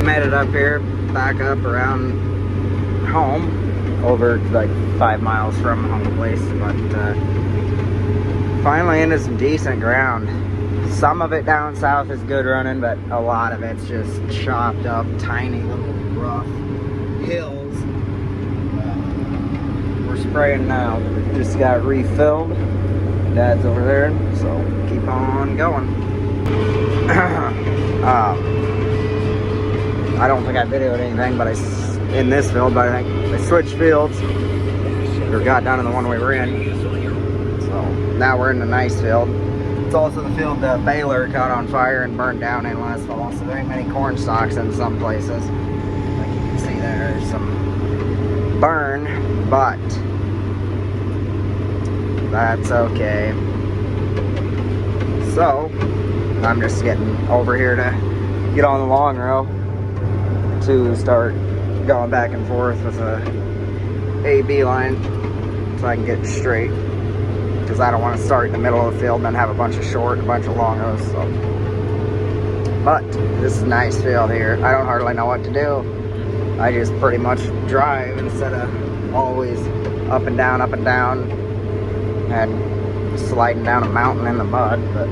made it up here, back up around home, over like 5 miles from home place, but finally into some decent ground. Some of it down south is good running, but a lot of it's just chopped up, tiny little rough hills. We're spraying now. Just got refilled. Dad's over there, so keep on going. I don't think I videoed anything, but in this field, but I think I switched fields, or got down to the one we were in. So now we're in the nice field. It's also the field that Baylor caught on fire and burned down in last fall, so there ain't many corn stalks in some places. Like you can see there's some burn, but that's okay. So I'm just getting over here to get on the long row to start going back and forth with a A-B line so I can get straight, because I don't want to start in the middle of the field and then have a bunch of short and a bunch of long rows. So, but this is a nice field here. I don't hardly know what to do. I just pretty much drive instead of always up and down and sliding down a mountain in the mud. But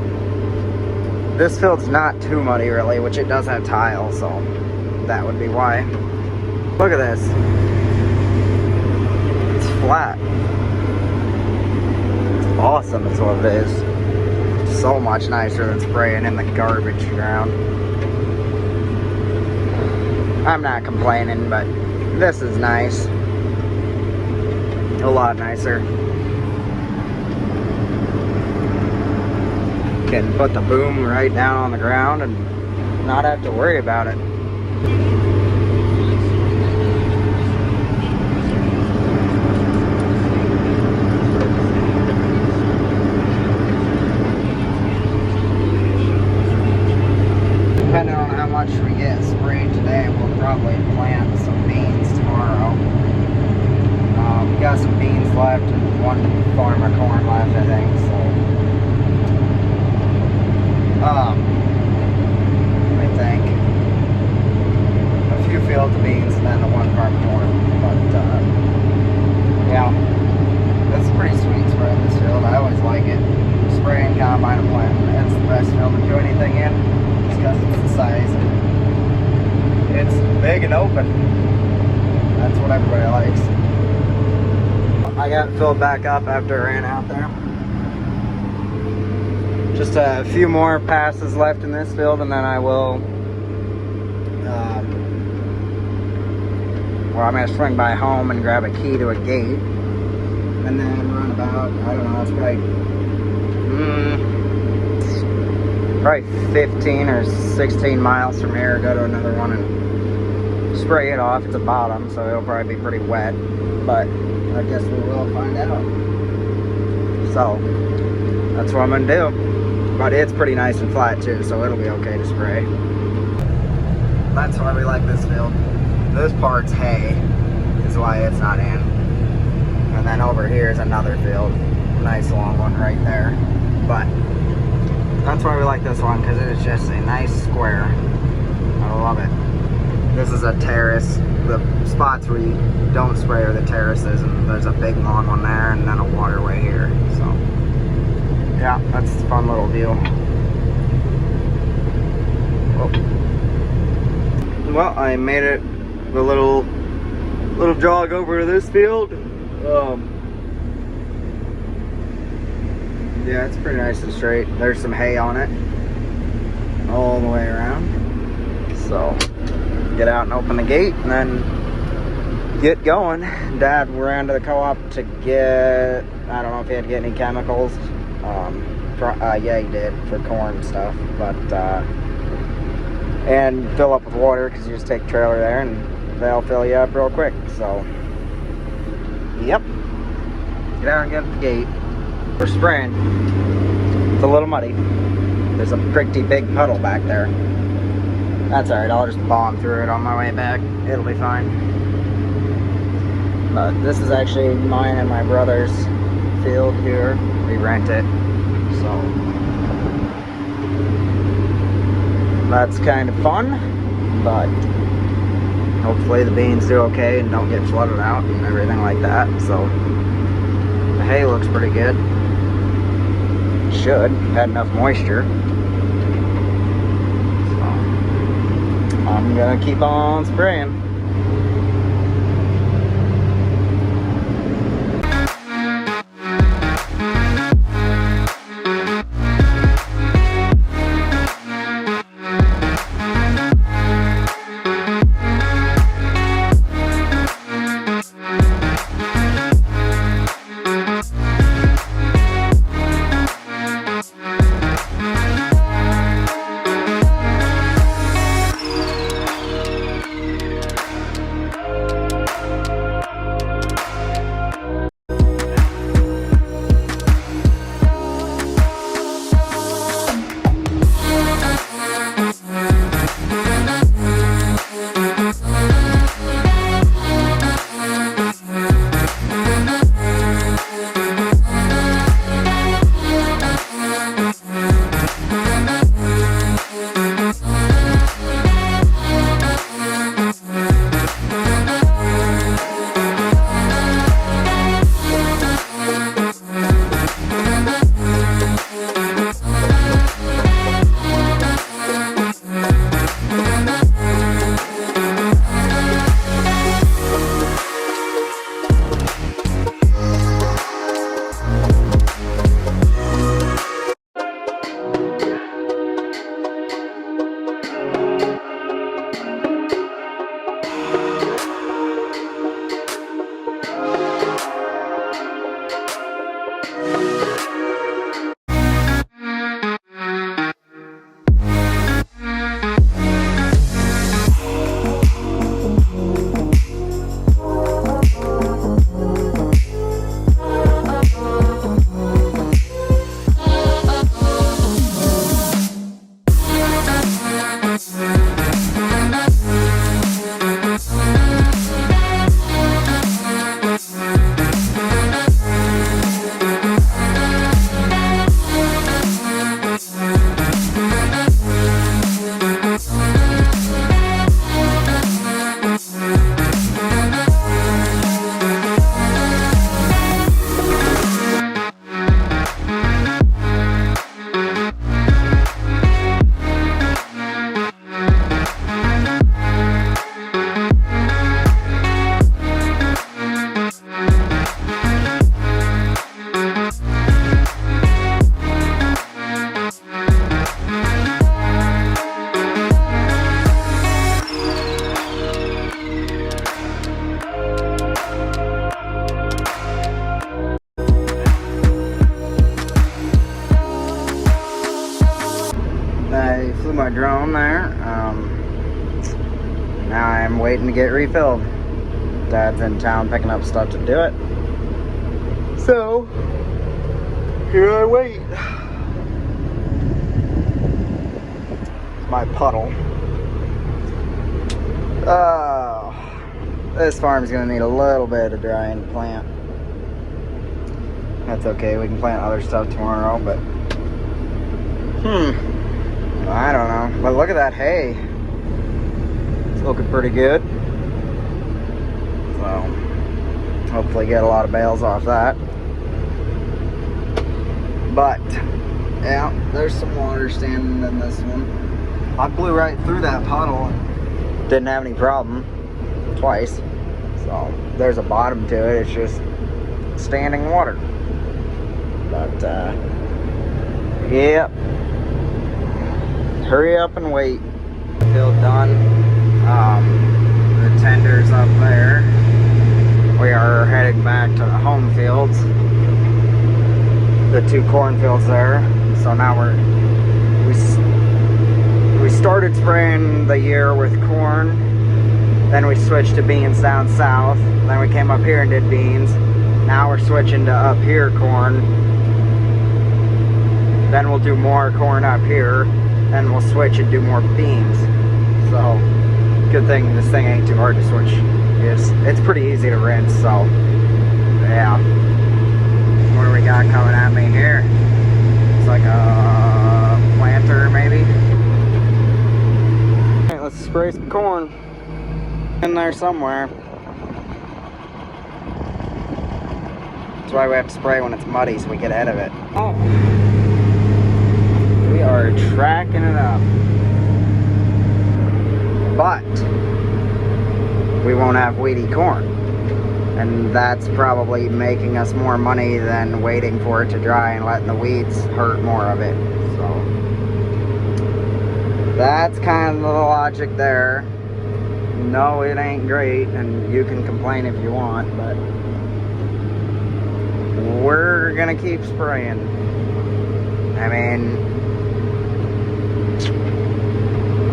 this field's not too muddy really, which it does have tile, so that would be why. Look at this. It's flat. It's awesome is what it is. So much nicer than spraying in the garbage ground. I'm not complaining, but this is nice. A lot nicer. Can put the boom right down on the ground and not have to worry about it. Depending on how much we get sprayed today, we'll probably plant some beans tomorrow. We got some beans left and one farm of corn left, I think, so. I think a few fields of beans and then the one farm of corn. But yeah, that's pretty sweet spraying this field. I always like it. Spraying combine and planting, it's the best field to do anything in, just because it's the size. It's big and open. That's what everybody likes. I got filled back up after I ran out there. Just a few more passes left in this field, and then I will, well, I'm going to swing by home and grab a key to a gate, and then run about, I don't know, it's probably 15 or 16 miles from here, go to another one and spray it off. It's a bottom, so it'll probably be pretty wet, but I guess we will find out. So, that's what I'm going to do. But it's pretty nice and flat too, so it'll be okay to spray. That's why we like this field. This part's hay, is why it's not in. And then over here is another field. Nice long one right there. But that's why we like this one, because it is just a nice square. I love it. This is a terrace. The spots where you don't spray are the terraces, and there's a big long one there, and then a waterway here. So yeah, that's a fun little deal. Well, I made it a little jog over to this field. Yeah, it's pretty nice and straight. There's some hay on it all the way around. So get out and open the gate and then get going. Dad ran to the co-op to get, I don't know if he had to get any chemicals. Yeah, he did, for corn and stuff, but and fill up with water, because you just take a trailer there and they'll fill you up real quick. So yep, get out and get the gate. We're spraying. It's a little muddy. There's a pretty big puddle back there. That's alright, I'll just bomb through it on my way back. It'll be fine. But this is actually mine and my brother's field here. We rent it, so that's kind of fun. but hopefully the beans do okay and don't get flooded out and everything like that. So the hay looks pretty good. Should had enough moisture. So I'm gonna keep on spraying. I flew my drone there. Now I'm waiting to get refilled. Dad's in town picking up stuff to do it. So, here I wait. It's my Puddle. Oh, this farm's gonna need a little bit of drying to plant. That's okay, we can plant other stuff tomorrow, but I don't know. But look at that hay. It's looking pretty good. So, hopefully get a lot of bales off that. But, yeah, there's some water standing in this one. I blew right through that puddle and didn't have any problem twice. So, there's a bottom to it. It's just standing water. But, yep. Hurry up and wait. Field done. The tender's up there. We are heading back to the home fields. The 2 cornfields there. So now we started spraying the year with corn. Then we switched to beans down south. Then we came up here and did beans. Now we're switching to up here corn. Then we'll do more corn up here. Then we'll switch and do more beans. So, good thing this thing ain't too hard to switch. It's pretty easy to rinse, so, yeah. What do we got coming at me here? It's like a planter, maybe. Alright, let's spray some corn in there somewhere. That's why we have to spray when it's muddy so we get ahead of it. Oh, we are tracking it up. But we won't have weedy corn. And that's probably making us more money than waiting for it to dry and letting the weeds hurt more of it. So that's kind of the logic there. No, it ain't great, and you can complain if you want, but we're gonna keep spraying. I mean,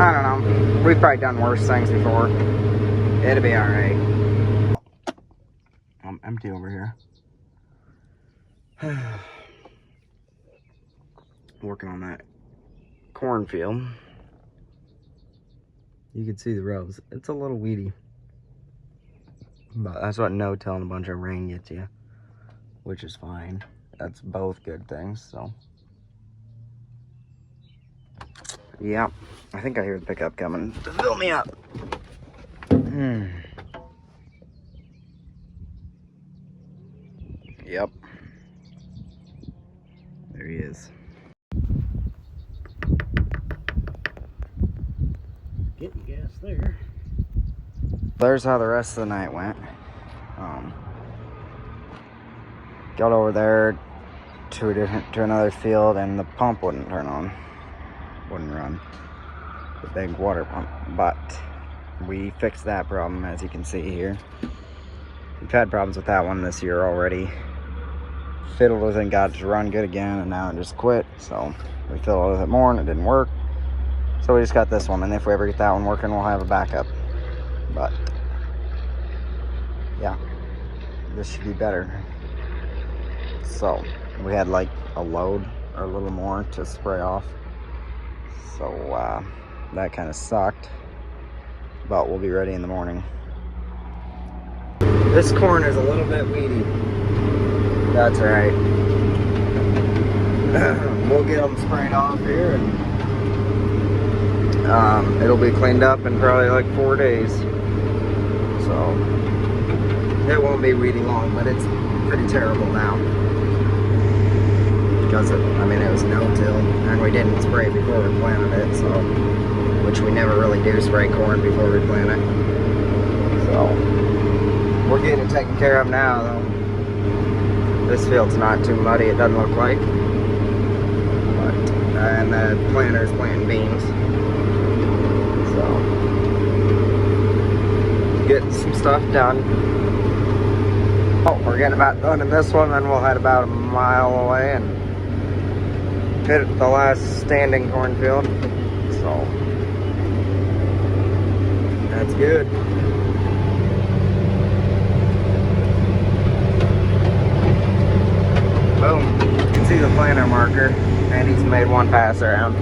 I don't know. We've probably done worse things before. It'll be alright. I'm empty over here. Working on that cornfield. You can see the rows. It's a little weedy. But that's what no-till and a bunch of rain gets you. Which is fine. That's both good things, so. Yeah, I think I hear the pickup coming to fill me up. Yep. There he is. Getting gas there. There's how the rest of the night went. Got over there to another field and the pump wouldn't turn on. Wouldn't run. The big water pump. But we fixed that problem, as you can see here. We've had problems with that one this year already. Fiddled with it and got it to run good again, and now it just quit. So we fiddled with it more and it didn't work. So we just got this one, and if we ever get that one working, we'll have a backup. But yeah, this should be better. So we had like a load or a little more to spray off. So that kind of sucked, but we'll be ready in the morning. This corn is a little bit weedy. That's all right. We'll get them sprayed off here, and it'll be cleaned up in probably like 4 days. So it won't be weedy long, but it's pretty terrible now. Because it was no-till, and we didn't spray before we planted it, so, which we never really do spray corn before we plant it. So we're getting it taken care of now, though. This field's not too muddy, it doesn't look like. But, and the planter's planting beans. So, getting some stuff done. Oh, we're getting about done in this one, then we'll head about a mile away and hit the last standing cornfield. So, that's good. Boom. You can see the planter marker, and he's made one pass around.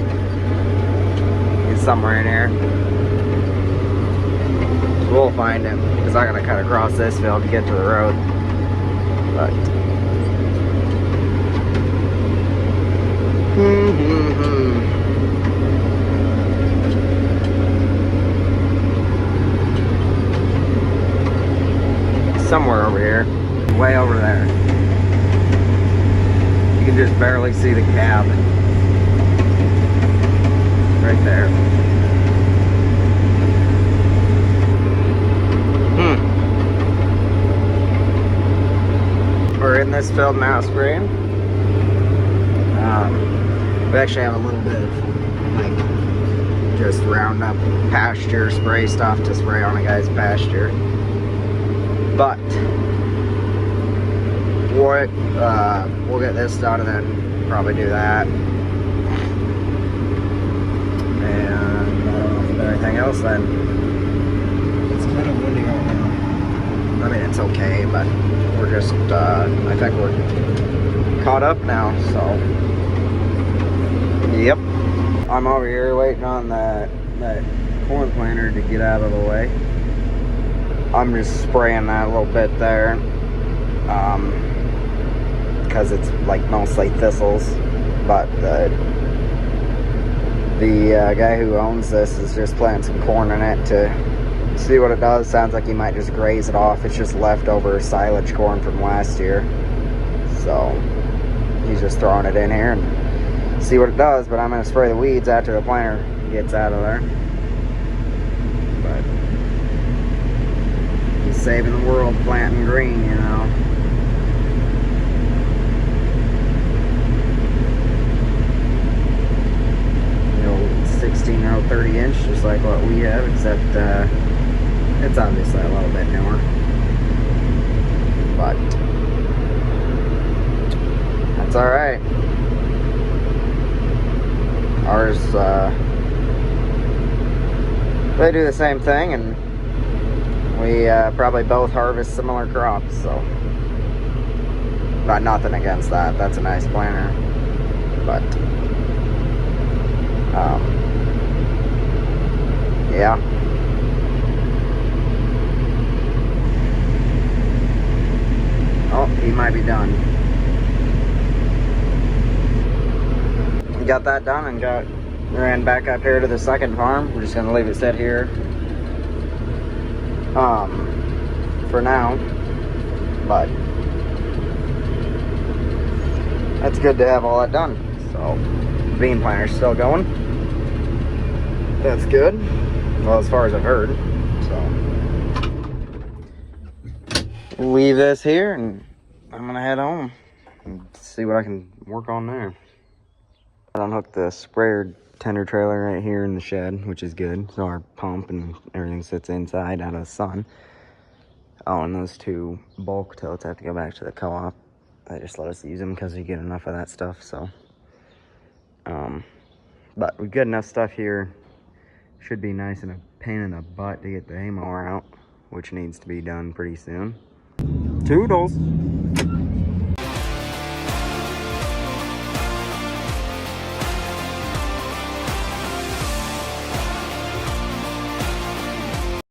He's somewhere in here. We'll find him, because I'm going to cut across this field to get to the road. But somewhere over here, way over there. You can just barely see the cab. Right there. We're in this field now spraying. We actually have a little bit of like just Roundup pasture spray stuff to spray on a guy's pasture. But we'll get this done and then probably do that. And everything else then. It's kind of windy out now. I mean, it's okay, but we're just, I think we're caught up now, so. Yep. I'm over here waiting on that corn planter to get out of the way. I'm just spraying that a little bit there. Because it's like mostly thistles, but The guy who owns this is just planting some corn in it to see what it does. Sounds like he might just graze it off. It's just leftover silage corn from last year. So he's just throwing it in here and see what it does. But I'm going to spray the weeds after the planter gets out of there. But he's saving the world planting green, you know. The old 16 row 30 inch, just like what we have, except it's obviously a little bit newer. But that's alright. Ours, they do the same thing, and we probably both harvest similar crops, so. But nothing against that. That's a nice planter. But, yeah. Oh, he might be done. Got that done and ran back up here to the second farm. We're just gonna leave it sit here for now, but that's good to have all that done. So bean planter's still going. That's good. Well, as far as I've heard. So leave this here and I'm gonna head home and see what I can work on there. I unhooked the sprayer tender trailer right here in the shed, which is good. So our pump and everything sits inside out of the sun. Oh, and those two bulk totes have to go back to the co-op. They just let us use them because you get enough of that stuff. So, but we've got enough stuff here. Should be nice and a pain in the butt to get the hay mower out, which needs to be done pretty soon. Toodles.